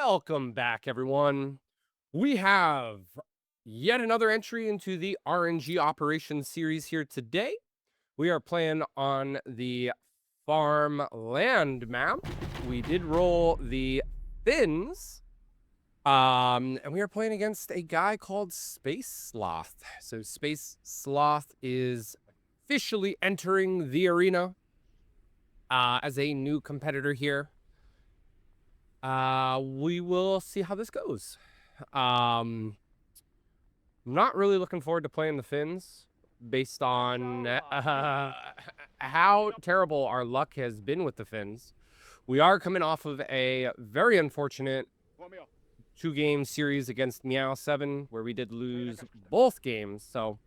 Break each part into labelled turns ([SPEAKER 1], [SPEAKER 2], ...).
[SPEAKER 1] Welcome back, everyone. We have yet another entry into the RNG Operations series here today. We are playing on the farmland map. We did roll the Finns. And we are playing against a guy called SpaceSloth. So SpaceSloth is officially entering the arena as a new competitor here. We will see how this goes. I'm not really looking forward to playing the Finns based on how terrible our luck has been with the Finns. We are coming off of a very unfortunate 2-game series against meeeeh 7 where we did lose both games. So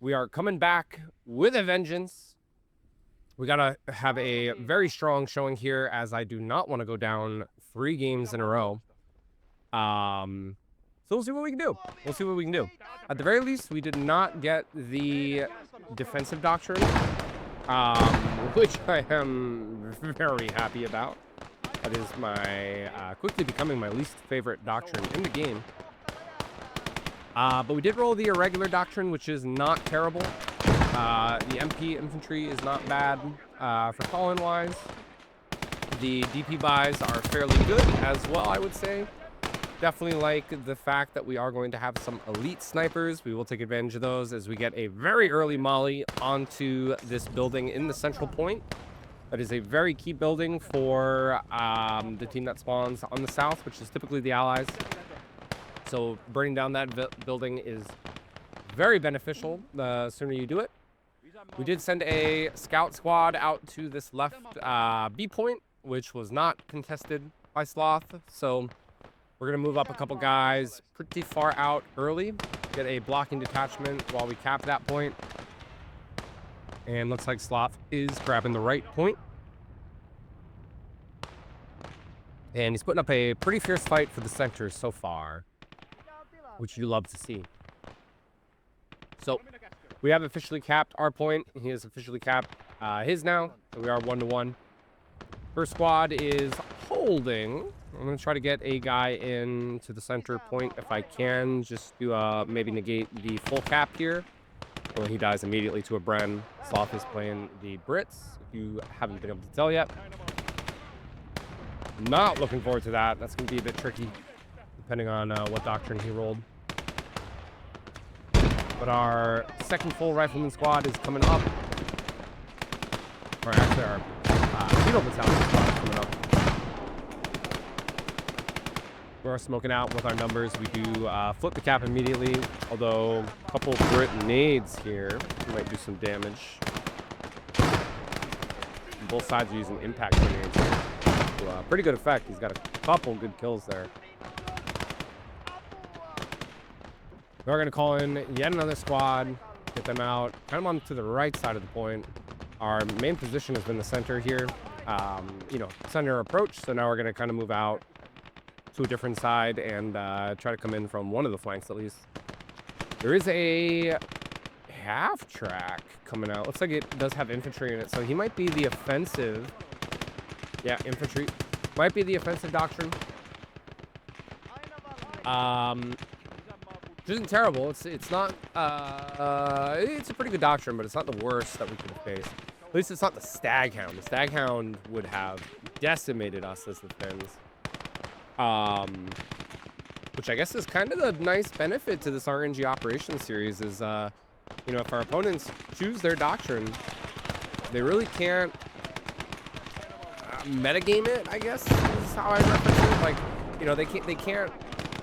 [SPEAKER 1] we are coming back with a vengeance. We gotta have a very strong showing here, as I do not want to go down 3 games in a row. So we'll see what we can do. We'll see what we can do. At the very least, we did not get the defensive doctrine, which I am very happy about. That is my quickly becoming my least favorite doctrine in the game. But we did roll the irregular doctrine, which is not terrible. The MP infantry is not bad for call-in wise. The DP buys are fairly good as well, I would say. Definitely like the fact that we are going to have some elite snipers. We will take advantage of those as we get a very early molly onto this building in the central point. That is a very key building for the team that spawns on the south, which is typically the Allies. So burning down that building is very beneficial the sooner you do it. We did send a scout squad out to this left B point, which was not contested by Sloth. So we're going to move up a couple guys pretty far out early, get a blocking detachment while we cap that point. And looks like Sloth is grabbing the right point. And he's putting up a pretty fierce fight for the center so far, which you love to see. So we have officially capped our point. He has officially capped his now. So we are 1-1. First squad is holding. I'm going to try to get a guy into the center point if I can, just to maybe negate the full cap here. Well, he dies immediately to a Bren. Sloth is playing the Brits, if you haven't been able to tell yet. Not looking forward to that. That's going to be a bit tricky, depending on what doctrine he rolled. But our second full rifleman squad is coming up. Or actually, our Beetle battalion squad is coming up. We're smoking out with our numbers. We do flip the cap immediately, although a couple of grenades here might do some damage. Both sides are using impact grenades here. So, pretty good effect. He's got a couple good kills there. We're going to call in yet another squad, get them out, kind of on to the right side of the point. Our main position has been the center here, center approach. So now we're going to kind of move out to a different side and try to come in from one of the flanks at least. There is a half track coming out. Looks like it does have infantry in it, so he might be the offensive. Yeah, infantry might be the offensive doctrine. Which isn't terrible. It's not it's a pretty good doctrine, but it's not the worst that we could have faced. At least it's not the Staghound. The Staghound would have decimated us as the Finns. Which I guess is kind of the nice benefit to this RNG Operations series is, if our opponents choose their doctrine, they really can't metagame it, I guess, is how I reference it. Like, they can't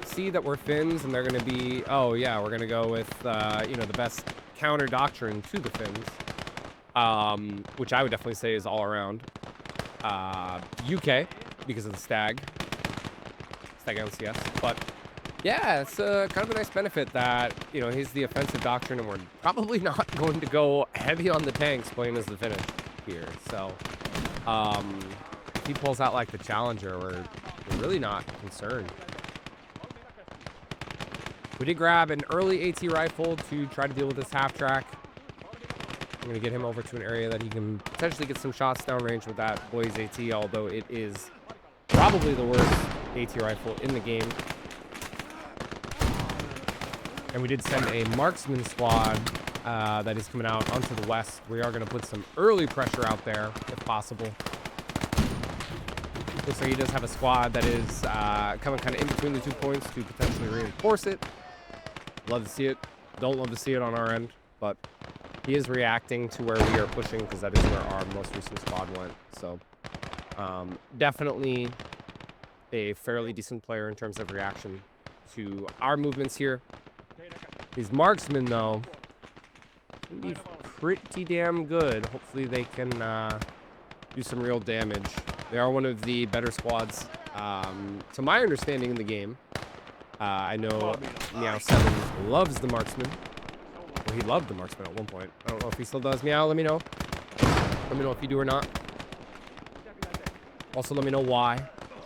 [SPEAKER 1] see that we're Finns and they're going to be, oh yeah, we're going to go with, the best counter doctrine to the Finns, which I would definitely say is all around. UK, because of the Stag LCS, but yeah, it's kind of a nice benefit that, he's the offensive doctrine and we're probably not going to go heavy on the tanks playing as the finish here. So, if he pulls out like the Challenger, we're really not concerned. We did grab an early AT rifle to try to deal with this half track. I'm going to get him over to an area that he can potentially get some shots downrange with that boy's AT, although it is Probably the worst AT rifle in the game. And we did send a marksman squad that is coming out onto the west. We are going to put some early pressure out there, if possible. Looks like he does have a squad that is coming kind of in between the 2 points to potentially reinforce it. Love to see it. Don't love to see it on our end, but he is reacting to where we are pushing because that is where our most recent squad went. So definitely a fairly decent player in terms of reaction to our movements here. These marksmen, though, can be pretty damn good. Hopefully they can do some real damage. They are one of the better squads, to my understanding, in the game. I know Meow7 loves the marksman. Well, he loved the marksman at one point. I don't know if he still does. Meow, let me know. Let me know if you do or not. Also, let me know why.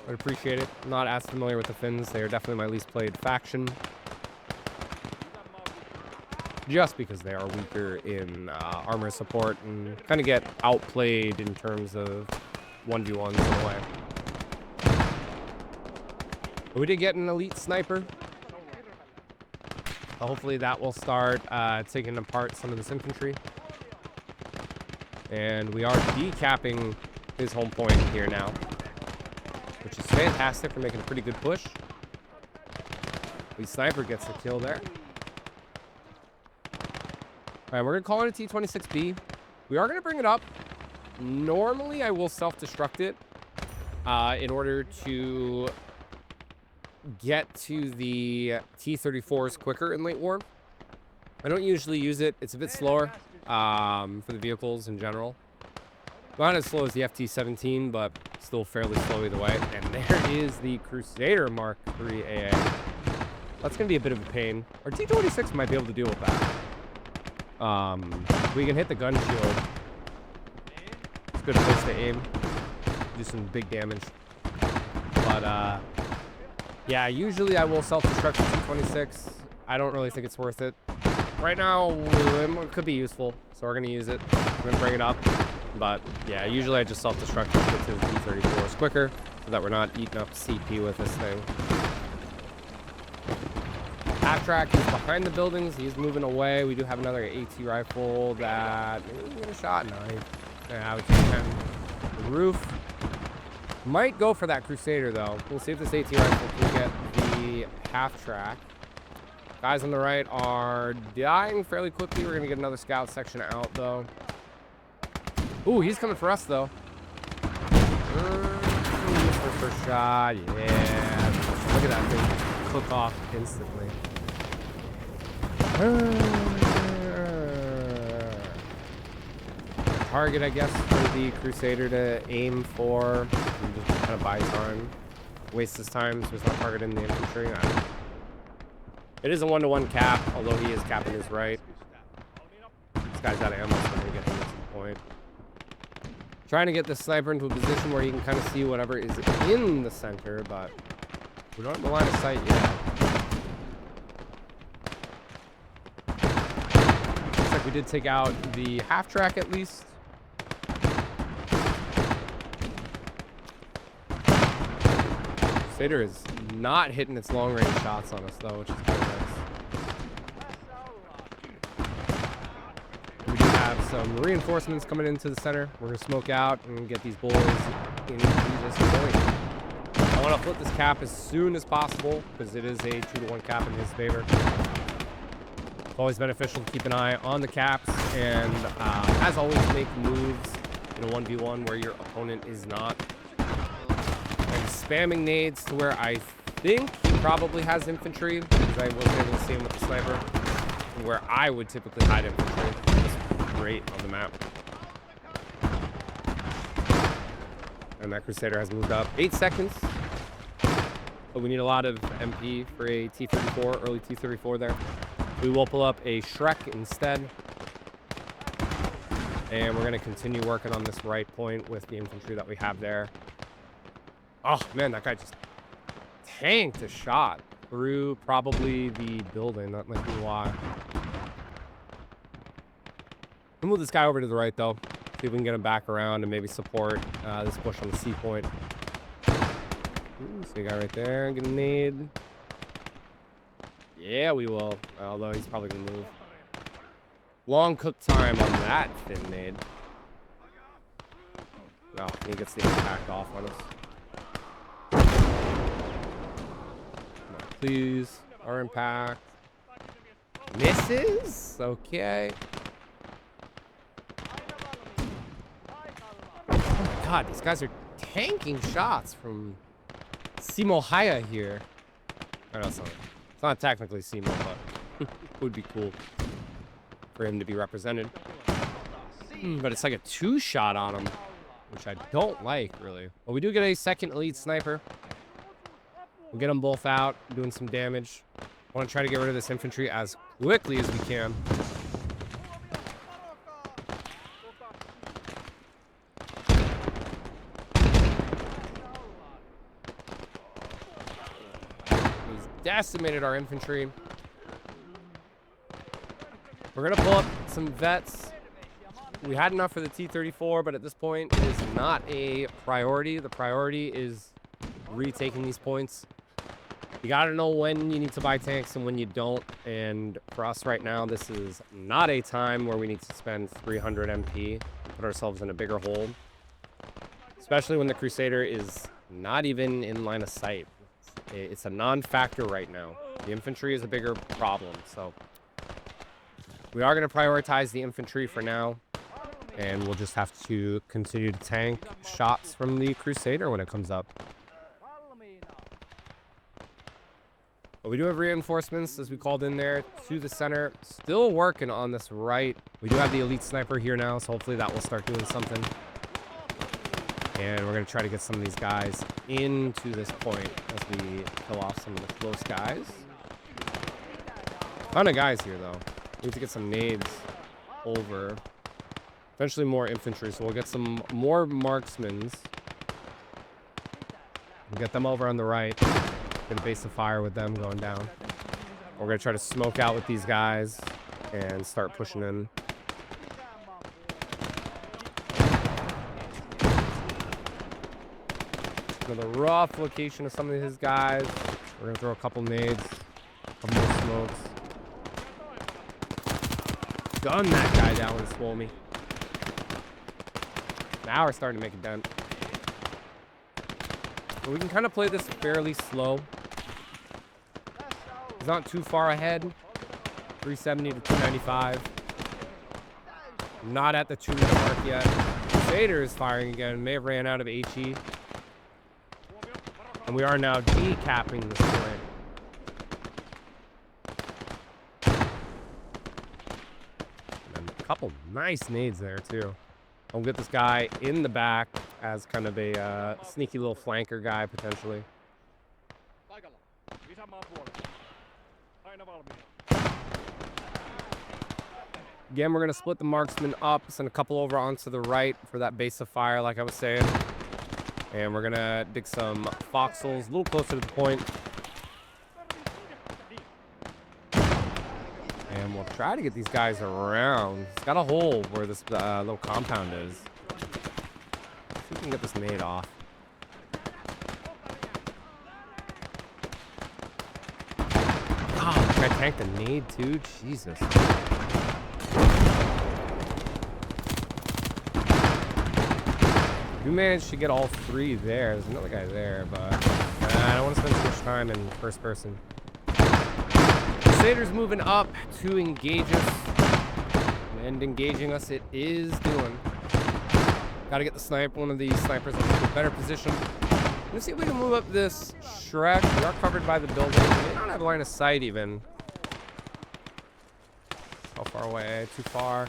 [SPEAKER 1] I'd appreciate it. I'm not as familiar with the Finns. They are definitely my least played faction. Just because they are weaker in armor support and kind of get outplayed in terms of 1v1s in a way. But we did get an elite sniper. Hopefully that will start taking apart some of this infantry. And we are decapping his home point here now, which is fantastic. We're making a pretty good push. The sniper gets the kill there. All right, we're going to call it a T-26B. We are going to bring it up. Normally, I will self-destruct it in order to get to the T-34s quicker in late war. I don't usually use it. It's a bit slower for the vehicles in general. Not as slow as the FT-17, but still fairly slow either way. And there is the Crusader Mark III AA. That's going to be a bit of a pain. Our T-26 might be able to deal with that. We can hit the gun shield. It's a good place to aim. Do some big damage. But, yeah, usually I will self-destruct the T-26. I don't really think it's worth it. Right now, it could be useful, so we're going to use it. We're going to bring it up. But, yeah, usually I just self-destruct to get to the T-34s quicker so that we're not eating up CP with this thing. Half-track is behind the buildings. He's moving away. We do have another AT rifle that maybe get a shot. No, yeah, we can. The roof might go for that Crusader, though. We'll see if this AT rifle can get the half-track. Guys on the right are dying fairly quickly. We're going to get another scout section out, though. Ooh, he's coming for us, though. First shot. Yeah. Look at that thing cook off instantly. Target, I guess, for the Crusader to aim for. Just kind of buy time. Waste his time, so he's not targeting the infantry. It is a 1-to-1 cap, although he is capping his right. This guy's out of ammo, so I'm going to get him to the point. Trying to get the sniper into a position where he can kind of see whatever is in the center, but we don't have the line of sight yet. Looks like we did take out the half-track at least. Crusader is not hitting its long-range shots on us, though, which is kind of nice. We do have some reinforcements coming into the center. We're going to smoke out and get these boys into this point. I want to flip this cap as soon as possible because it is a 2-to-1 cap in his favor. It's always beneficial to keep an eye on the caps and, as always, make moves in a 1v1 where your opponent is not. I'm spamming nades to where I think he probably has infantry because I wasn't able to see him with the sniper. And where I would typically hide infantry. That's great on the map. And that Crusader has moved up 8 seconds. But we need a lot of MP for a T-34, early T-34 there. We will pull up a Shrek instead. And we're going to continue working on this right point with the infantry that we have there. Oh, man, that guy just tanked a shot through probably the building. That might be why. We'll move this guy over to the right, though. See if we can get him back around and maybe support this push on the C point. Ooh, so you got right there. Grenade. Yeah, we will. Although he's probably gonna move. Long cook time on that thin nade. Oh, he gets the impact off on us. Come on, please. Our impact. Misses? Okay. Oh my god, these guys are tanking shots from Simohaya here. I know it's not technically Simo, but it would be cool for him to be represented. But it's like a 2-shot on him, which I don't like, really. But we do get a second elite sniper. We'll get them both out, doing some damage. I want to try to get rid of this infantry as quickly as we can. He's decimated our infantry. We're going to pull up some vets. We had enough for the T-34, but at this point, it is not a priority. The priority is retaking these points. You got to know when you need to buy tanks and when you don't. And for us right now, this is not a time where we need to spend 300 MP to put ourselves in a bigger hole. Especially when the Crusader is not even in line of sight. It's a non-factor right now. The infantry is a bigger problem, so we are going to prioritize the infantry for now. And we'll just have to continue to tank shots from the Crusader when it comes up. But we do have reinforcements, as we called in there, to the center. Still working on this right. We do have the elite sniper here now, so hopefully that will start doing something. And we're going to try to get some of these guys into this point as we kill off some of the close guys. Ton of guys here, though. We need to get some nades over. Eventually more infantry, so we'll get some more marksmen. We'll get them over on the right. Get a base of fire with them going down. We're going to try to smoke out with these guys and start pushing in. Another rough location of some of his guys. We're going to throw a couple nades. A couple more smokes. Gun that guy down and swole me. Now we're starting to make a dent. But we can kind of play this fairly slow. He's not too far ahead. 370 to 295. Not at the 2-minute mark yet. Crusader is firing again. May have ran out of HE. And we are now decapping this point. And a couple nice nades there, too. I'll get this guy in the back as kind of a sneaky little flanker guy, potentially. Again, we're going to split the marksman up, send a couple over onto the right for that base of fire, like I was saying. And we're going to dig some foxholes a little closer to the point. And we'll try to get these guys around. It's got a hole where this little compound is. See if we can get this nade off. Oh, I tanked the nade too? Jesus. We managed to get all three there. There's another guy there, but I don't want to spend too much time in first person. Crusader's moving up to engage us. And engaging us it is doing. Gotta get the sniper, one of these snipers into a better position. Let's see if we can move up this Shrek. We are covered by the building. We don't have line of sight even. How far away? Too far.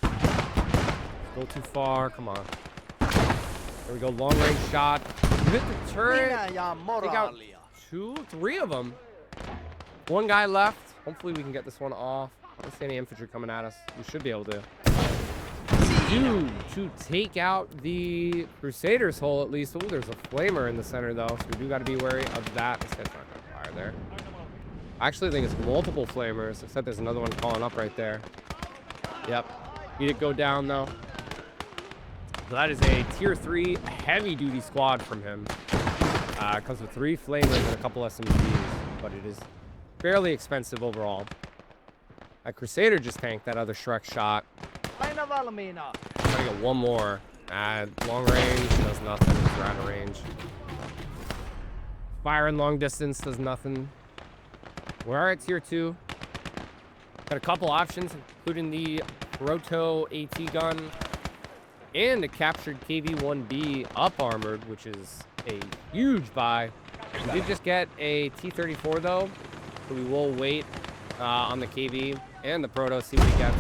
[SPEAKER 1] Go too far. Come on. There we go. Long range shot. Hit the turret. Take out 2, 3 of them. One guy left. Hopefully we can get this one off. I don't see any infantry coming at us. We should be able to. To take out the Crusader's hole at least. Oh, there's a flamer in the center though, so we do got to be wary of that. This guy's not gonna fire there. I actually think it's multiple flamers, except there's another one calling up right there. Yep. Need it go down though. So that is a tier 3 heavy duty squad from him. It comes with 3 flamers and a couple SMGs, but it is fairly expensive overall. A Crusader just tanked that other Shrek shot. Trying to get one more. Long range does nothing. It's out of range. Fire in long distance does nothing. We are at tier 2. Got a couple options, including the Proto AT gun and a captured KV-1B up armored, which is a huge buy. We did just get a T-34 though, so we will wait on the KV and the Proto, see what he gets.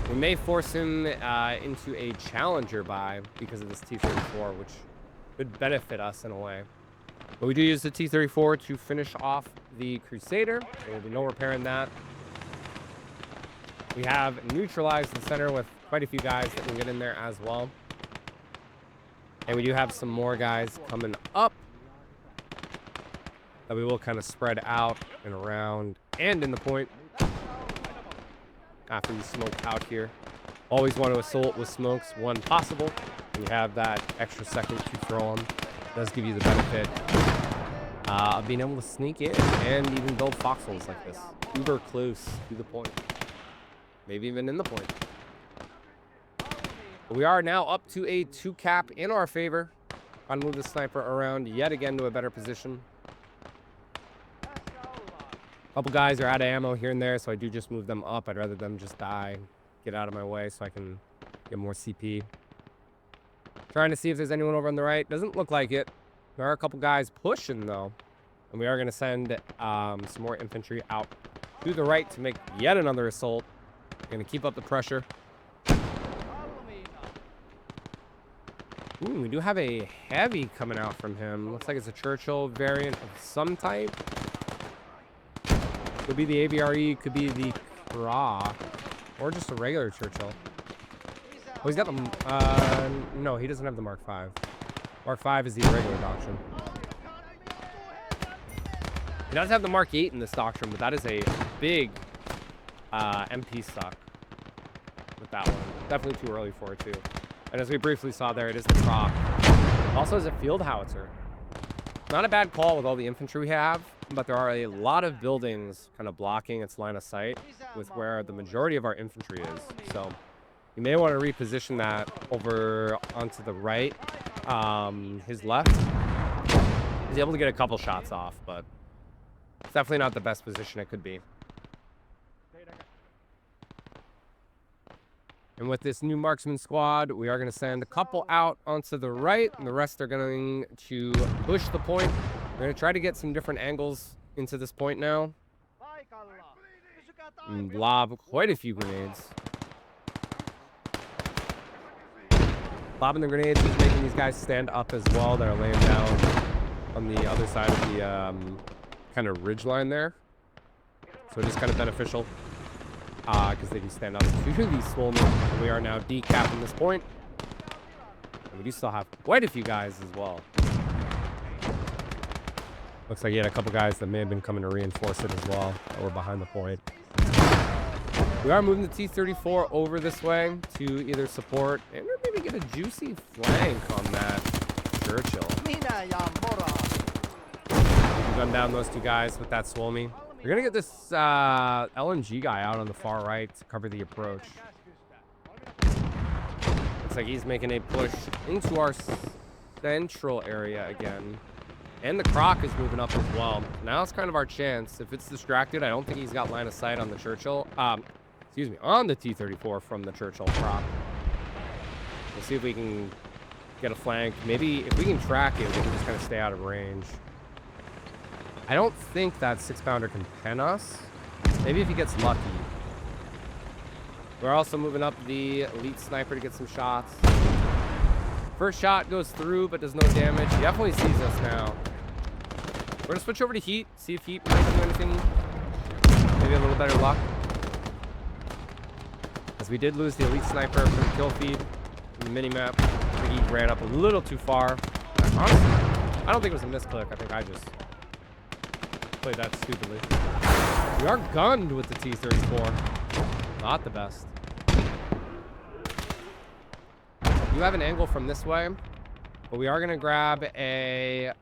[SPEAKER 1] We may force him into a Challenger buy because of this T-34, which could benefit us in a way. But we do use the T-34 to finish off the Crusader. There will be no repairing that. We have neutralized the center with quite a few guys that can get in there as well. And we do have some more guys coming up that we will kind of spread out and around and in the point after we smoke out here. Always want to assault with smokes when possible. And you have that extra second to throw them. It does give you the benefit of being able to sneak in and even build foxholes like this. Uber close to the point. Maybe even in the point. But we are now up to a 2 cap in our favor. Trying to move the sniper around yet again to a better position. A couple guys are out of ammo here and there, so I do just move them up. I'd rather them just die. Get out of my way so I can get more CP. Trying to see if there's anyone over on the right. Doesn't look like it. There are a couple guys pushing though. And we are going to send some more infantry out to the right to make yet another assault. Going to keep up the pressure. Ooh, we do have a heavy coming out from him. Looks like it's a Churchill variant of some type. Could be the AVRE, could be the Craw, or just a regular Churchill. Oh, he's got the... no, he doesn't have the Mark 5. Mark 5 is the irregular doctrine. He does have the Mark 8 in this doctrine, but that is a big MP stock with that one. Definitely too early for it, too. And as we briefly saw there, it is the Craw. Also has a field howitzer. Not a bad call with all the infantry we have, but there are a lot of buildings kind of blocking its line of sight with where the majority of our infantry is. So you may want to reposition that over onto the right. His left. He's able to get a couple shots off, but it's definitely not the best position it could be. And with this new marksman squad, we are going to send a couple out onto the right, and the rest are going to push the point. We're going to try to get some different angles into this point now. And lob quite a few grenades. Lobbing the grenades is making these guys stand up as well. They're laying down on the other side of the kind of ridge line there. So it is kind of beneficial. Because they can stand up to these swollen. We are now decapping this point. And we do still have quite a few guys as well. Looks like he had a couple guys that may have been coming to reinforce it as well. That were behind the point. We are moving the T-34 over this way to either support and maybe get a juicy flank on that Churchill. We can gun down those two guys with that Swolmy. We're going to get this LNG guy out on the far right to cover the approach. Looks like he's making a push into our central area again. And the Croc is moving up as well. Now it's kind of our chance. If it's distracted, I don't think he's got line of sight on the Churchill. Excuse me, on the T-34 from the Churchill Croc. We'll see if we can get a flank. Maybe if we can track it, we can just kind of stay out of range. I don't think that 6-pounder can pen us. Maybe if he gets lucky. We're also moving up the elite sniper to get some shots. First shot goes through, but does no damage. He definitely sees us now. We're gonna switch over to Heat, see if Heat might do anything. Maybe a little better luck. As we did lose the elite sniper from the kill feed in the minimap. I think he ran up a little too far. Honestly, I don't think it was a misclick. I think I just played that stupidly. We are gunned with the T-34. Not the best. You have an angle from this way, but we are going to grab a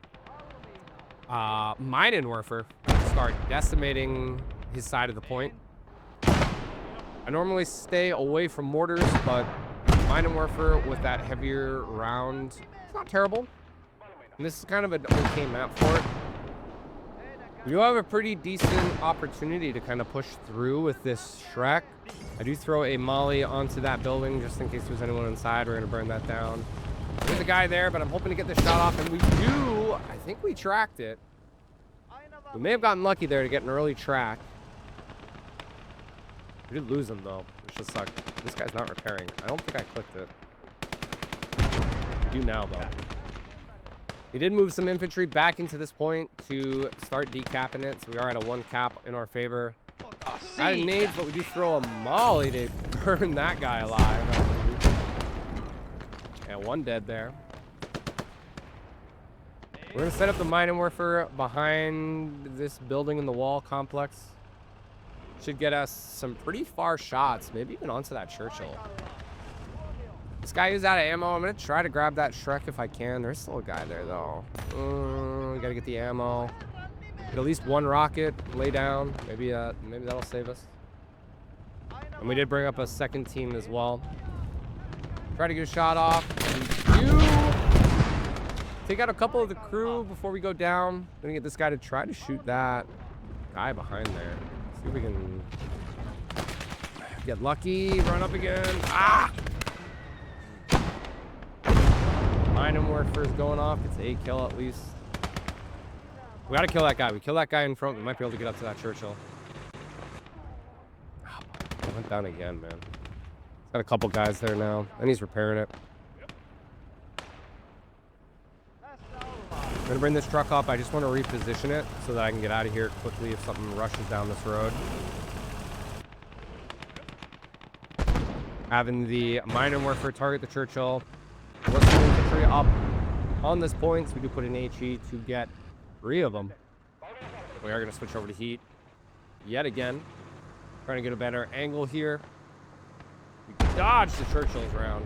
[SPEAKER 1] Werfer start decimating his side of the point. I normally stay away from mortars, but Werfer with that heavier round, it's not terrible. And this is kind of an okay map for it. We do have a pretty decent opportunity to kind of push through with this Shrek. I do throw a molly onto that building just in case there's anyone inside. We're going to burn that down. There's a guy there, but I'm hoping to get this shot off, and we do. I think we tracked it. We may have gotten lucky there to get an early track. We did lose him, though, which just sucked. This guy's not repairing. I don't think I clicked it. I do now, though. We did move some infantry back into this point to start decapping it, so we are at a 1 cap in our favor. Out of nades, but we do throw a molly to burn that guy alive. Yeah, 1 dead there. We're going to set up the Werfer behind this building in the wall complex. Should get us some pretty far shots, maybe even onto that Churchill. This guy is out of ammo. I'm going to try to grab that Shrek if I can. There's still a guy there, though. We got to get the ammo. Get at least 1 rocket, lay down. Maybe that'll save us. And we did bring up a 2nd team as well. Try to get a shot off. We do take out a couple of the crew before we go down. Gonna get this guy to try to shoot that guy behind there. See if we can get lucky. Run up again. Ah! Werfer is going off. It's a kill at least. We gotta kill that guy. We kill that guy in front. We might be able to get up to that Churchill. Oh, I went down again, man. Got a couple guys there now, and he's repairing it. I'm gonna bring this truck up. I just want to reposition it so that I can get out of here quickly if something rushes down this road. Having the Werfer target the Churchill. Let's move infantry up on this point. So we do put an HE to get 3 of them. We are going to switch over to heat yet again. Trying to get a better angle here. We dodge the Churchills around.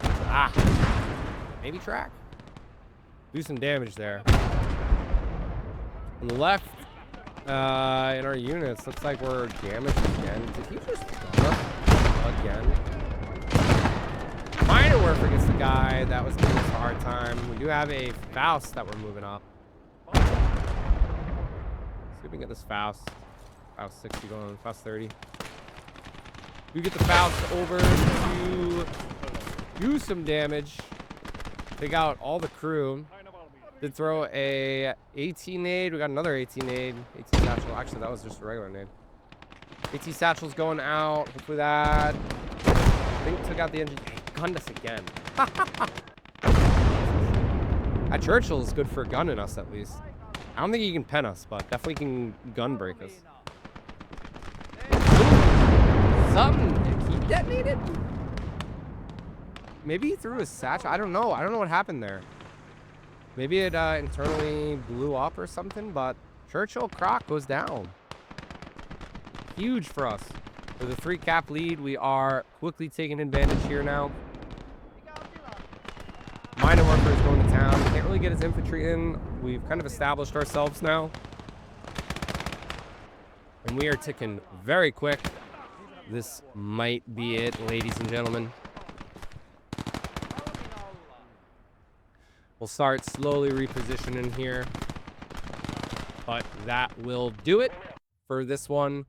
[SPEAKER 1] Ah. Maybe track. Do some damage there. On the left, in our units, looks like we're damaged again. Did he just again? Werfer gets the guy that was giving us a hard time. We do have a Faust that we're moving up. See if we can get this Faust. Faust 60 going, Faust 30. We get the Faust over to do some damage. Take out all the crew. Did throw a 18 nade. We got another 18 nade. 18 satchel. Actually, that was just a regular nade. 18 satchels going out. Hopefully that. I think took out the engine. Gunned us again. That Churchill is good for gunning us at least. I don't think he can pen us, but definitely can gun break us. Something. Did he detonate it? Maybe he threw his satchel. I don't know. I don't know what happened there. Maybe it internally blew up or something, but Churchill Croc goes down. Huge for us. With a 3 cap lead, we are quickly taking advantage here now. Werfer is going to town. Can't really get his infantry in. We've kind of established ourselves now. And we are ticking very quick. This might be it, ladies and gentlemen. We'll start slowly repositioning here. But that will do it for this one.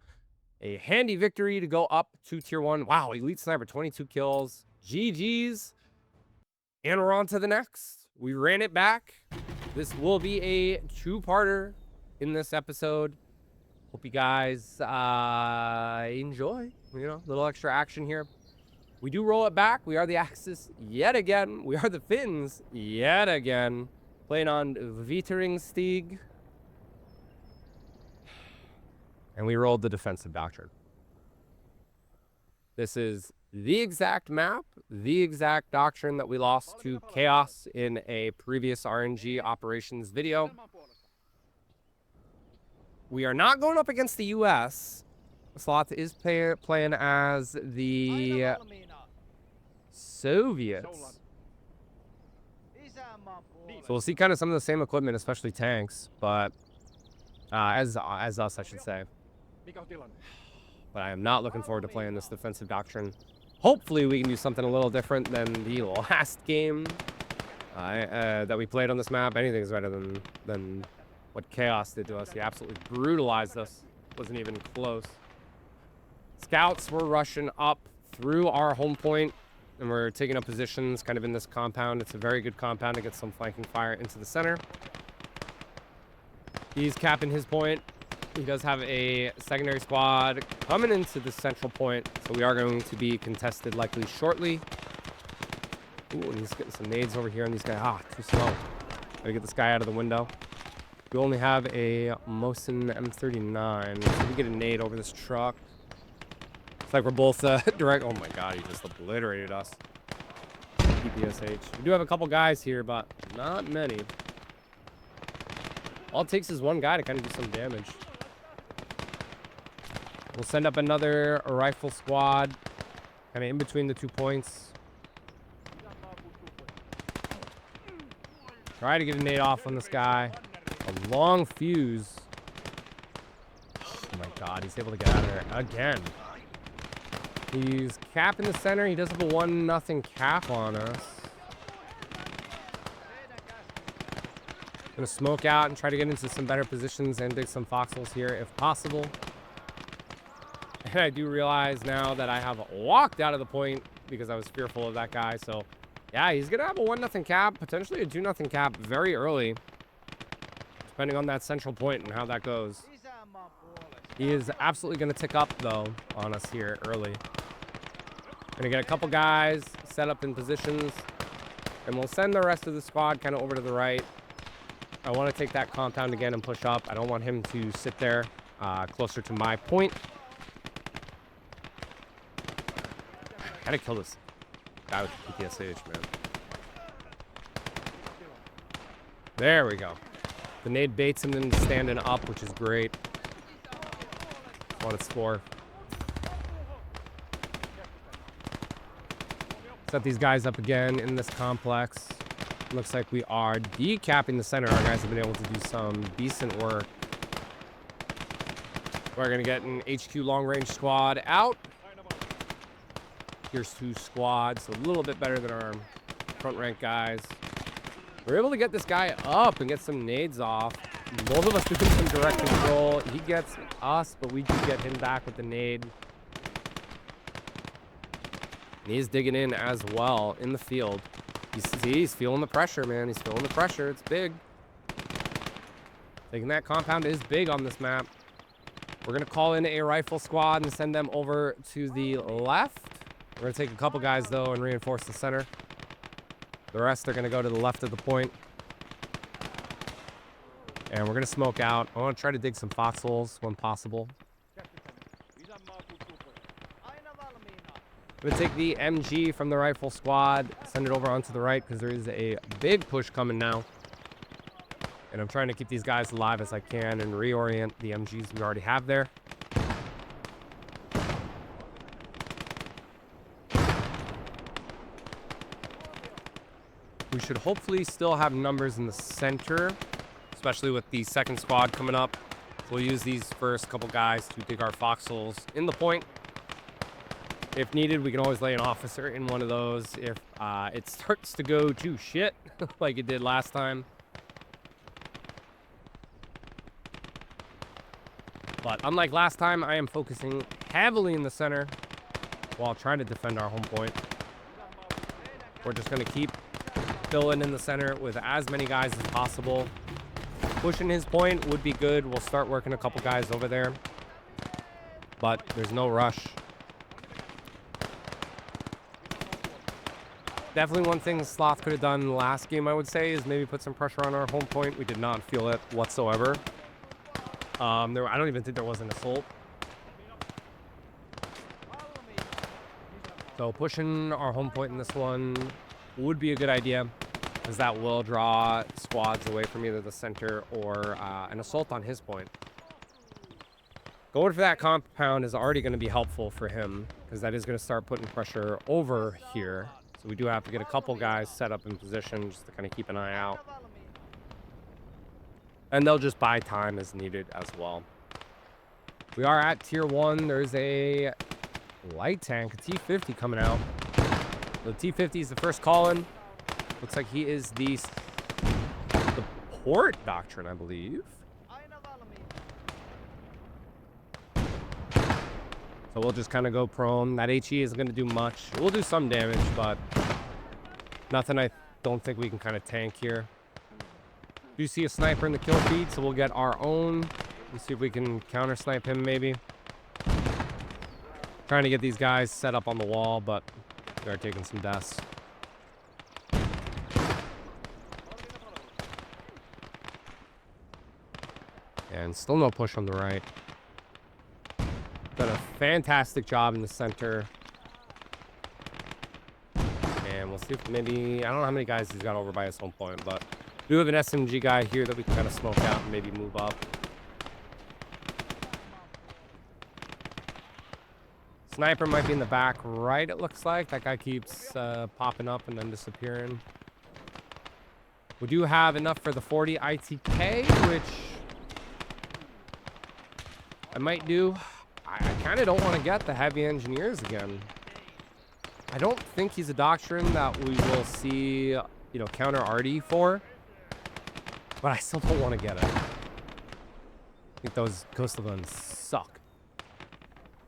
[SPEAKER 1] A handy victory to go up to tier 1. Wow, elite sniper, 22 kills. GG's. And we're on to the next. We ran it back. This will be a 2-parter in this episode. Hope you guys enjoy. You know, a little extra action here. We do roll it back. We are the Axis yet again. We are the Finns yet again. Playing on Vitteringstig. And we rolled the defensive doctrine. This is the exact map, the exact doctrine that we lost to Chaos in a previous RNG operations video. We are not going up against the US. Sloth is playing as the Soviets. So we'll see kind of some of the same equipment, especially tanks, but as us, I should say. But I am not looking forward to playing this defensive doctrine. Hopefully we can do something a little different than the last game that we played on this map. Anything's better than what Chaos did to us. He absolutely brutalized us. Wasn't even close. Scouts were rushing up through our home point, and we're taking up positions kind of in this compound. It's a very good compound to get some flanking fire into the center. He's capping his point. He does have a secondary squad coming into the central point, so we are going to be contested likely shortly. Ooh, and he's getting some nades over here on these guys. Ah, too slow. Gotta get this guy out of the window. We only have a Mosin M39. So we get a nade over this truck. It's like we're both direct. Oh my god, he just obliterated us. PPSH. We do have a couple guys here, but not many. All it takes is one guy to kind of do some damage. We'll send up another rifle squad, kind of in between the 2 points. Try to get a nade off on this guy. A long fuse. Oh my god, he's able to get out of there again. He's capping the center. He does have a 1-0 cap on us. Gonna smoke out and try to get into some better positions and dig some foxholes here if possible. And I do realize now that I have walked out of the point because I was fearful of that guy. So yeah, he's gonna have a 1-0 cap, potentially a 2-0 cap very early, depending on that central point and how that goes. He is absolutely gonna tick up though on us here early. Gonna get a couple guys set up in positions, and we'll send the rest of the squad kind of over to the right. I want to take that compound again and push up. I don't want him to sit there closer to my point. Gotta kill this guy with the PPSH, man. There we go. The nade baits him into standing up, which is great. That's what it's for. Set these guys up again in this complex. Looks like we are decapping the center. Our guys have been able to do some decent work. We're going to get an HQ long-range squad out. Here's 2 squads, so a little bit better than our front rank guys. We're able to get this guy up and get some nades off. Both of us doing some direct control. He gets us, but we do get him back with the nade. And he's digging in as well in the field. He's feeling the pressure, man. He's feeling the pressure. It's big. Taking that compound is big on this map. We're going to call in a rifle squad and send them over to the left. We're going to take a couple guys, though, and reinforce the center. The rest are going to go to the left of the point. And we're going to smoke out. I want to try to dig some foxholes when possible. I'm going to take the MG from the rifle squad, send it over onto the right because there is a big push coming now. And I'm trying to keep these guys alive as I can and reorient the MGs we already have there. We should hopefully still have numbers in the center, especially with the second squad coming up. We'll use these first couple guys to dig our foxholes in the point. If needed, we can always lay an officer in one of those if it starts to go to shit like it did last time. But unlike last time, I am focusing heavily in the center while trying to defend our home point. We're just going to keep filling in the center with as many guys as possible. Pushing his point would be good. We'll start working a couple guys over there. But there's no rush. Definitely one thing Sloth could have done last game, I would say, is maybe put some pressure on our home point. We did not feel it whatsoever. I don't even think there was an assault. So pushing our home point in this one would be a good idea, because that will draw squads away from either the center or an assault on his point. Going for that compound is already going to be helpful for him, because that is going to start putting pressure over here. So we do have to get a couple guys set up in position just to kind of keep an eye out. And they'll just buy time as needed as well. We are at tier 1. There's a light tank, a T-50 coming out. The T-50 is the first call-in. Looks like he is the port doctrine, I believe. So we'll just kind of go prone. That HE isn't going to do much. We'll do some damage, but nothing I don't think we can kind of tank here. Do see a sniper in the kill feed, so we'll get our own. Let's see if we can counter snipe him maybe. Trying to get these guys set up on the wall, but we are taking some deaths. And still no push on the right. Done a fantastic job in the center. And we'll see if maybe, I don't know how many guys he's got over by his home point, but we do have an SMG guy here that we can kind of smoke out and maybe move up. Sniper might be in the back right, it looks like. That guy keeps popping up and then disappearing. We do have enough for the 40 ITK, which I might do. I kind of don't want to get the heavy engineers again. I don't think he's a doctrine that we will see, you know, counter RD for. But I still don't want to get it. I think those coastal guns suck.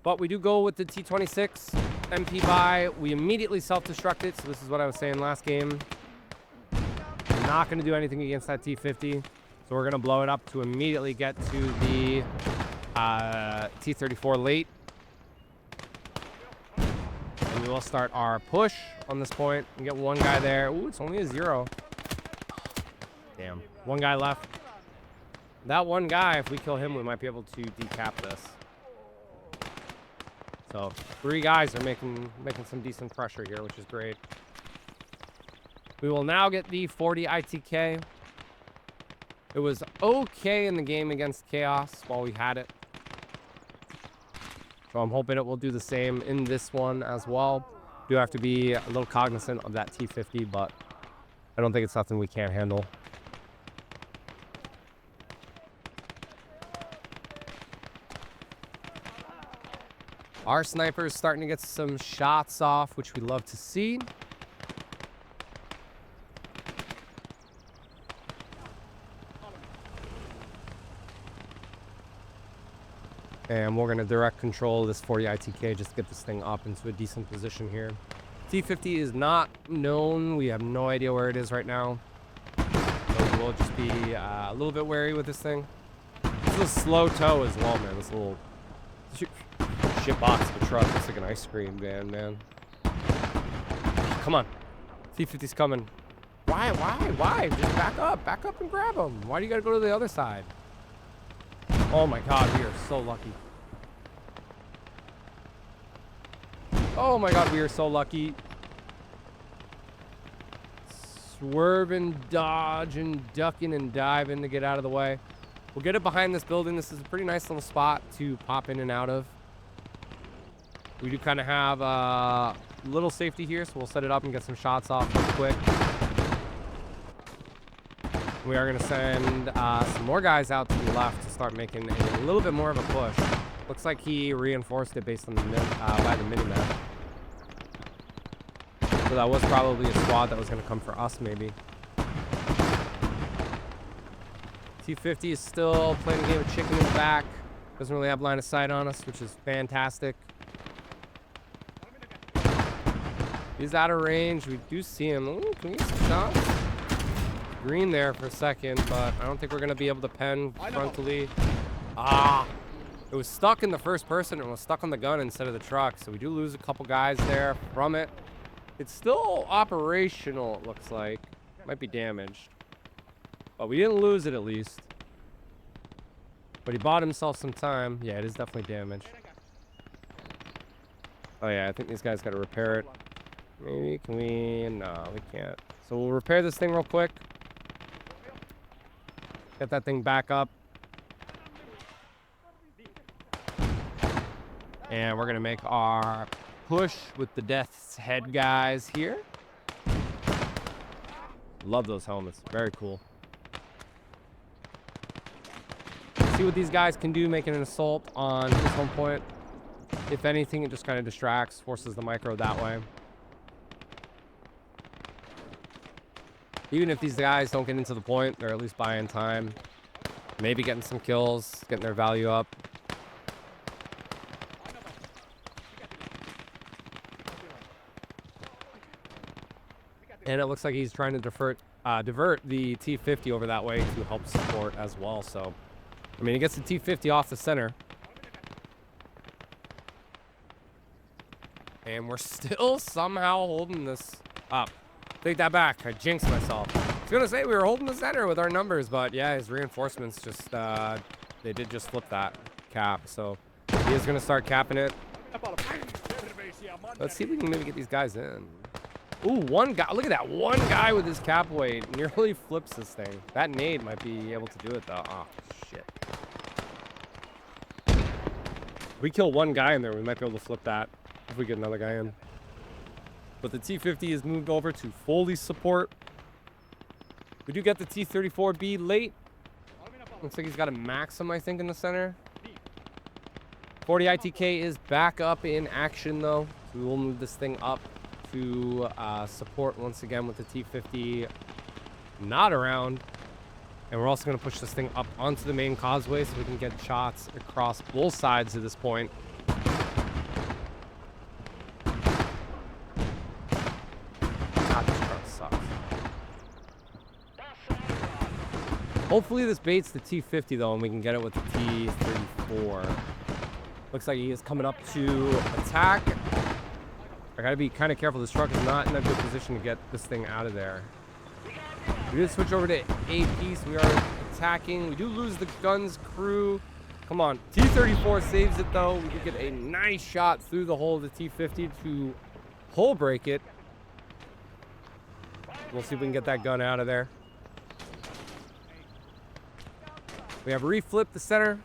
[SPEAKER 1] But we do go with the T-26 MP buy. We immediately self-destruct it. So this is what I was saying last game. I'm not going to do anything against that T-50. So we're going to blow it up to immediately get to the T-34 late. And we will start our push on this point. We get one guy there. Ooh, it's only a 0. Damn. One guy left. That one guy, if we kill him, we might be able to decap this. So 3 guys are making some decent pressure here, which is great. We will now get the 40 ITK. It was okay in the game against Chaos while we had it. So I'm hoping it will do the same in this one as well. Do have to be a little cognizant of that T-50, but I don't think it's something we can't handle. Our sniper is starting to get some shots off, which we love to see. And we're going to direct control this 40 ITK just to get this thing up into a decent position here. T-50 is not known. We have no idea where it is right now. So we'll just be a little bit wary with this thing. This is a slow tow as well, man. This little shit box of a truck. It's like an ice cream van, man. Come on. T-50's coming. Why? Just back up and grab him. Why do you gotta go to the other side? Oh my god, we are so lucky. Oh my god, we are so lucky. Swerving, dodging, ducking, and diving to get out of the way. We'll get it behind this building. This is a pretty nice little spot to pop in and out of. We do kind of have a little safety here, so we'll set it up and get some shots off real quick. We are going to send some more guys out to the left to start making a little bit more of a push. Looks like he reinforced it based on the by the minimap. So that was probably a squad that was going to come for us, maybe. T-50 is still playing a game of chicken in the back. Doesn't really have line of sight on us, which is fantastic. He's out of range. We do see him. Ooh, can we get some shots? Green there for a second, but I don't think we're going to be able to pen frontally. It was stuck in the first person and was stuck on the gun instead of the truck, so we do lose a couple guys there from it. It's still operational, it looks like. Might be damaged. But we didn't lose it, at least. But he bought himself some time. Yeah, it is definitely damaged. Oh yeah, I think these guys got to repair it. Maybe, can we? No, we can't. So we'll repair this thing real quick. Get that thing back up. And we're going to make our push with the Death's Head guys here. Love those helmets. Very cool. See what these guys can do making an assault on his home point. If anything, it just kind of distracts, forces the micro that way. Even if these guys don't get into the point, they're at least buying time. Maybe getting some kills, getting their value up. And it looks like he's trying to divert the T-50 over that way to help support as well. So, I mean, he gets the T-50 off the center. And we're still somehow holding this up. Take that back. I jinxed myself. I was going to say we were holding the center with our numbers, but yeah, his reinforcements just, they did just flip that cap. So he is going to start capping it. Let's see if we can maybe get these guys in. Ooh, one guy. Look at that. One guy with his cap weight nearly flips this thing. That nade might be able to do it, though. Oh, shit. If we kill one guy in there, we might be able to flip that if we get another guy in. But the T-50 is moved over to fully support. We do get the T-34B late. Looks like he's got a Maxim, I think, in the center. 40 ITK is back up in action, though. So we will move this thing up to support once again with the T-50 not around. And we're also going to push this thing up onto the main causeway so we can get shots across both sides of this point. God, this truck sucks. Hopefully this baits the T-50 though, and we can get it with the T-34. Looks like he is coming up to attack. I gotta be kind of careful. This truck is not in a good position to get this thing out of there. We did switch over to AP, so we are attacking. We do lose the gun's crew. Come on. T-34 saves it, though. We did get a nice shot through the hole of the T-50 to hole break it. We'll see if we can get that gun out of there. We have reflipped the center.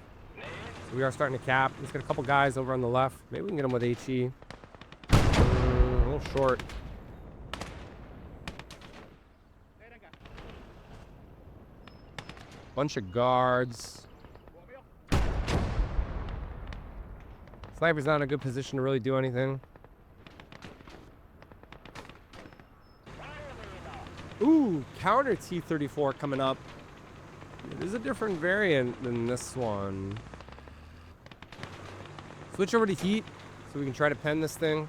[SPEAKER 1] So we are starting to cap. Let's get a couple guys over on the left. Maybe we can get them with HE. A little short. Bunch of guards. Sniper's not in a good position to really do anything. Ooh, counter T-34 coming up. It is a different variant than this one. Switch over to heat so we can try to pen this thing.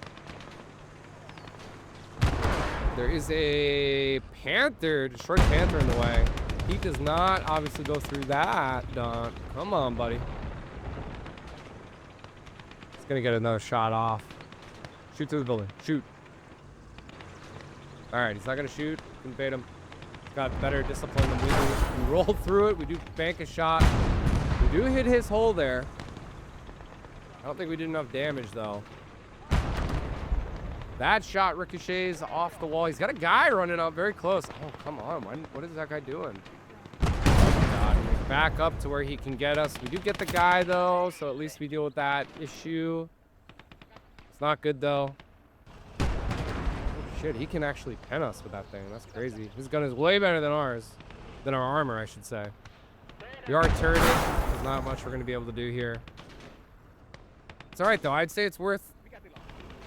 [SPEAKER 1] There is a Panther, destroyed Panther in the way. Heat does not obviously go through that. Don't. Come on, buddy. He's gonna get another shot off. Shoot through the building. Shoot. All right, he's not gonna shoot. Can bait him. He's got better discipline than we do. We roll through it. We do bank a shot. We do hit his hole there. I don't think we did enough damage though. That shot ricochets off the wall. He's got a guy running up very close. Oh, come on. What is that guy doing? Oh, God. Back up to where he can get us. We do get the guy, though, so at least we deal with that issue. It's not good, though. Oh, shit, he can actually pen us with that thing. That's crazy. His gun is way better than ours. Than our armor, I should say. We are turreted. There's not much we're going to be able to do here. It's all right, though. I'd say it's worth...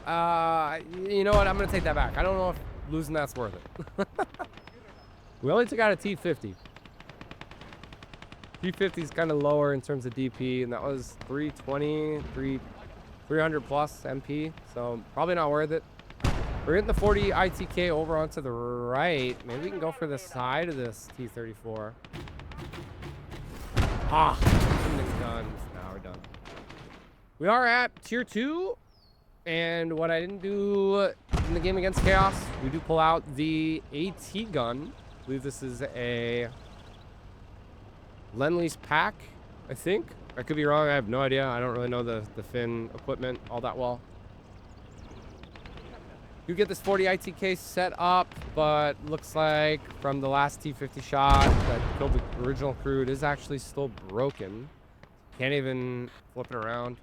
[SPEAKER 1] you know what? I'm going to take that back. I don't know if losing that's worth it. We only took out a T-50. T-50 is kind of lower in terms of DP, and that was 320, 300 plus MP, so probably not worth it. We're getting the 40 ITK over onto the right. Maybe we can go for the side of this T-34. Ah, it's done. Now we're done. We are at tier 2. And what I didn't do in the game against Chaos, we do pull out the AT gun. I believe this is a Lend-Lease pack, I think. I could be wrong. I have no idea. I don't really know the Finn equipment all that well. You get this 40 ITK set up, but looks like from the last T-50 shot that killed the original crew, it is actually still broken. Can't even flip it around.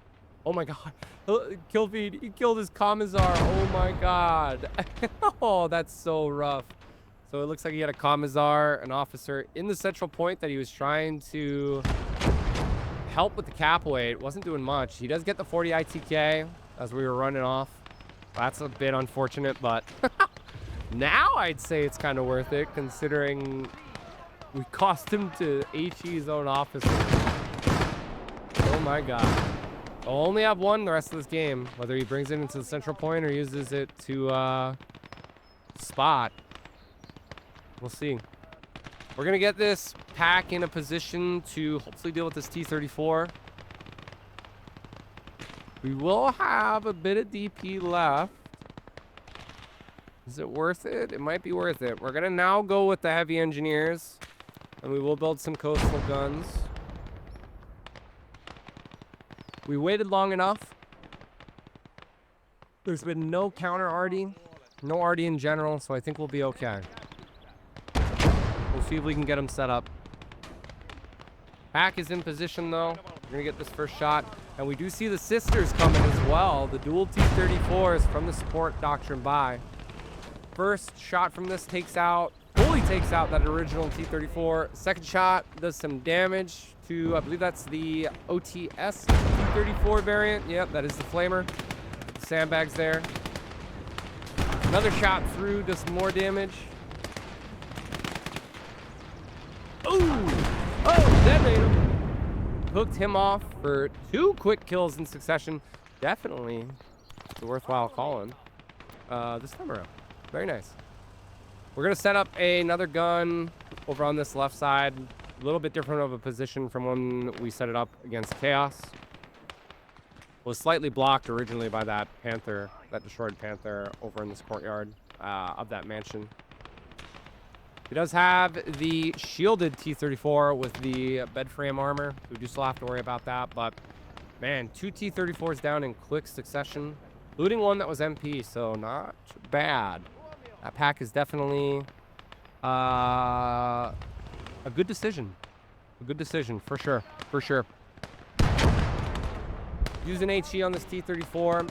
[SPEAKER 1] Oh my God, kill feed, he killed his Commissar. Oh my God. Oh, that's so rough. So it looks like he had a commissar, an officer in the central point that he was trying to help with the cap weight. Wasn't doing much. He does get the 40 ITK as we were running off. That's a bit unfortunate, but now I'd say it's kind of worth it considering we cost him to HE's own officer. Oh my god. I'll only have one the rest of this game, whether he brings it into the central point or uses it to spot. We'll see. We're going to get this pack in a position to hopefully deal with this T-34. We will have a bit of DP left. Is it worth it? It might be worth it. We're going to now go with the heavy engineers, and we will build some coastal guns. We waited long enough. There's been no counter RD, no RD in general, so I think we'll be okay. We'll see if we can get them set up. Pack is in position though. We're gonna get this first shot, and we do see the sisters coming as well. The dual T-34s from the support doctrine buy. First shot from this fully takes out that original T-34. Second shot does some damage to, I believe that's the OTS T-34 variant. Yep, that is the flamer. The sandbags there. Another shot through does some more damage. Ooh! Oh, detonator! Hooked him off for 2 quick kills in succession. Definitely a worthwhile calling this time around. Very nice. We're going to set up another gun over on this left side. A little bit different of a position from when we set it up against Chaos. Was slightly blocked originally by that Panther, that destroyed Panther over in this courtyard of that mansion. He does have the shielded T-34 with the bed frame armor. We do still have to worry about that, but man, 2 T-34s down in quick succession, including one that was MP, so not bad. That pack is definitely a good decision. A good decision, for sure, for sure. Using HE on this T-34.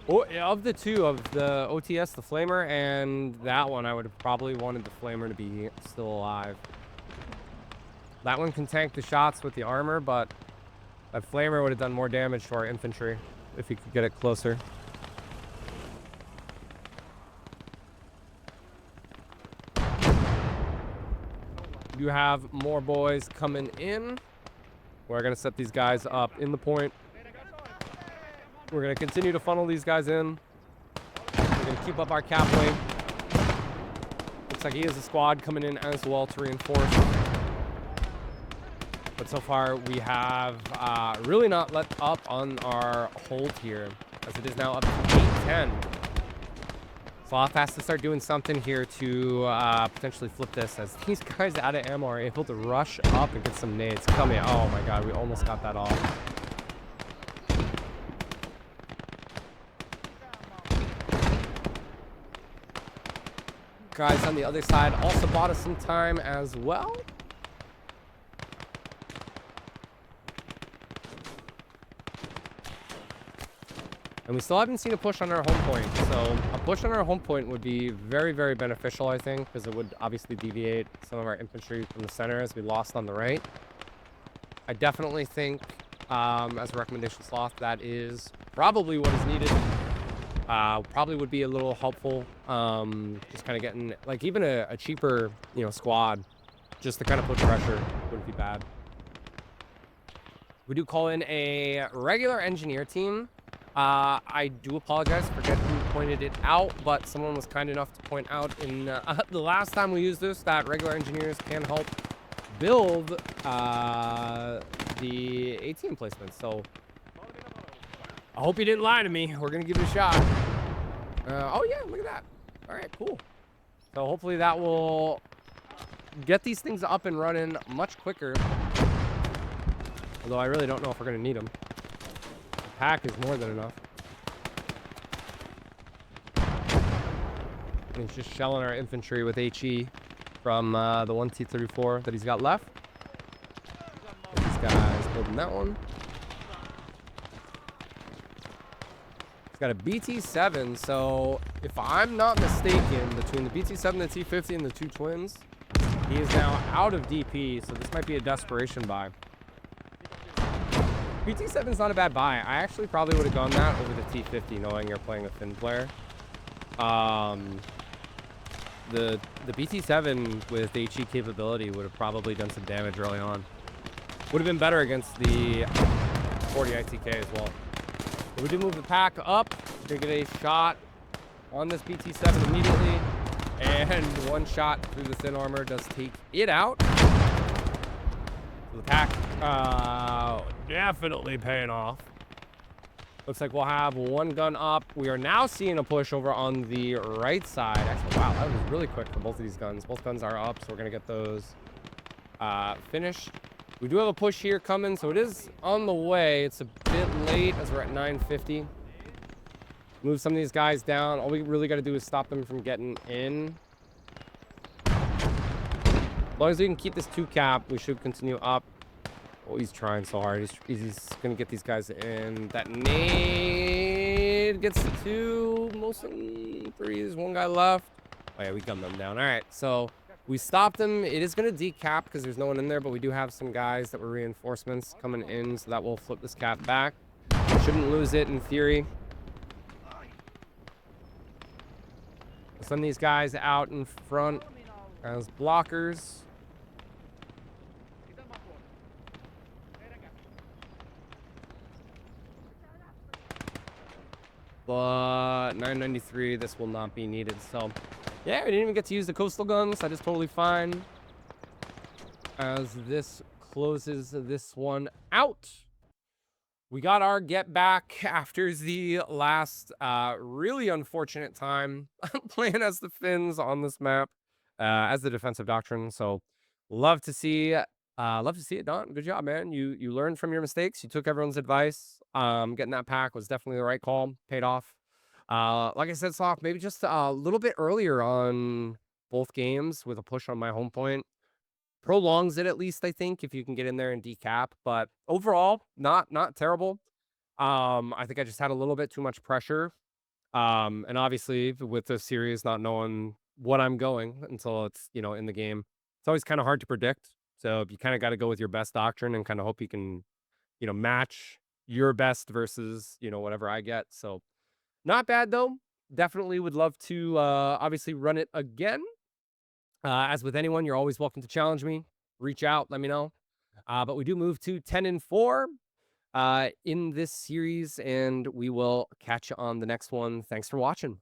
[SPEAKER 1] Oh, of the two, of the OTS, the flamer, and that one, I would have probably wanted the flamer to be still alive. That one can tank the shots with the armor, but that flamer would have done more damage to our infantry if he could get it closer. We do have more boys coming in. We're going to set these guys up in the point. We're going to continue to funnel these guys in. We're going to keep up our cap weight. Looks like he has a squad coming in as well to reinforce. But so far, we have really not let up on our hold here, as it is now up to 8-10. Sloth has to start doing something here to potentially flip this, as these guys out of ammo are able to rush up and get some nades. Come here. Oh my god, we almost got that off. Guys on the other side also bought us some time as well. And we still haven't seen a push on our home point. So a push on our home point would be very, very beneficial, I think, because it would obviously deviate some of our infantry from the center as we lost on the right. I definitely think, as a recommendation, Sloth, that is probably what is needed. Probably would be a little helpful. Just kind of getting, like, even a cheaper, squad, just to kind of put pressure wouldn't be bad. We do call in a regular engineer team. I do apologize, forget who pointed it out, but someone was kind enough to point out in the last time we used this that regular engineers can help build the AT emplacements. So I hope you didn't lie to me. We're gonna give it a shot. Oh yeah, look at that. All right, cool. So hopefully that will get these things up and running much quicker. Although I really don't know if we're gonna need them. Pack is more than enough. And he's just shelling our infantry with HE from the 1 T-34 that he's got left. And these guys building that one. It's got a BT-7, so if I'm not mistaken, between the BT-7, the T-50, and the two twins, he is now out of DP, so this might be a desperation buy. BT-7 is not a bad buy. I actually probably would have gone that over the T-50, knowing you're playing a Finn player. The BT-7 with HE capability would have probably done some damage early on. Would have been better against the 40 ITK as well. But we do move the pack up. We're gonna get a shot on this BT-7 immediately. And one shot through the thin armor does take it out. So the pack definitely paying off. Looks like we'll have one gun up. We are now seeing a push over on the right side. Actually, wow, that was really quick for both of these guns. Both guns are up, so we're going to get those finished. We do have a push here coming, so it is on the way. It's a bit late as we're at 950. Move some of these guys down. All we really got to do is stop them from getting in. As long as we can keep this 2 cap, we should continue up. Oh, he's trying so hard. He's going to get these guys in. That nade gets the 2. Most of them 3. There's one guy left. Oh, yeah, we gunned them down. All right, so we stopped them. It is going to decap because there's no one in there, but we do have some guys that were reinforcements coming in, so that will flip this cap back. Shouldn't lose it in theory. Send these guys out in front as blockers. But 993, this will not be needed. So, yeah, we didn't even get to use the coastal guns. That is totally fine. As this closes this one out. We got our get back after the last really unfortunate time playing as the Finns on this map as the defensive doctrine. So, love to see it, Don. Good job, man. You learned from your mistakes. You took everyone's advice. Getting that pack was definitely the right call. Paid off. Like I said, Sloth, maybe just a little bit earlier on both games with a push on my home point. Prolongs it at least, I think, if you can get in there and decap. But overall, not terrible. I think I just had a little bit too much pressure. And obviously with the series not knowing what I'm going until it's, in the game, it's always kind of hard to predict. So you kind of got to go with your best doctrine and kind of hope you can, match your best versus, whatever I get. So not bad though. Definitely would love to obviously run it again. As with anyone, you're always welcome to challenge me. Reach out, let me know. But we do move to 10-4 in this series, and we will catch you on the next one. Thanks for watching.